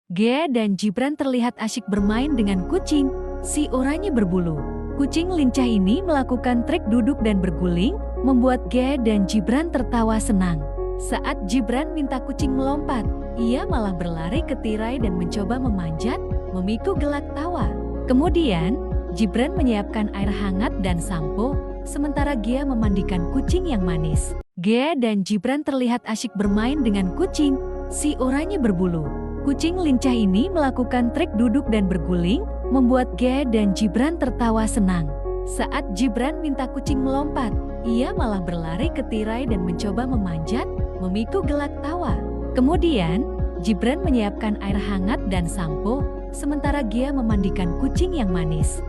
Gea dan Gibran terlihat asyik bermain dengan kucing, si oranye berbulu. Kucing lincah ini melakukan trik duduk dan berguling, membuat Gea dan Gibran tertawa senang. Saat Gibran minta kucing melompat, ia malah berlari ke tirai dan mencoba memanjat, memicu gelak tawa. Kemudian, Gibran menyiapkan air hangat dan sampo, sementara Gea memandikan kucing yang manis. Gea dan Gibran terlihat asyik bermain dengan kucing, si oranye berbulu. Kucing lincah ini melakukan trik duduk dan berguling, membuat Gea dan Gibran tertawa senang. Saat Gibran minta kucing melompat, ia malah berlari ke tirai dan mencoba memanjat, memicu gelak tawa. Kemudian, Gibran menyiapkan air hangat dan sampo, sementara Gea memandikan kucing yang manis.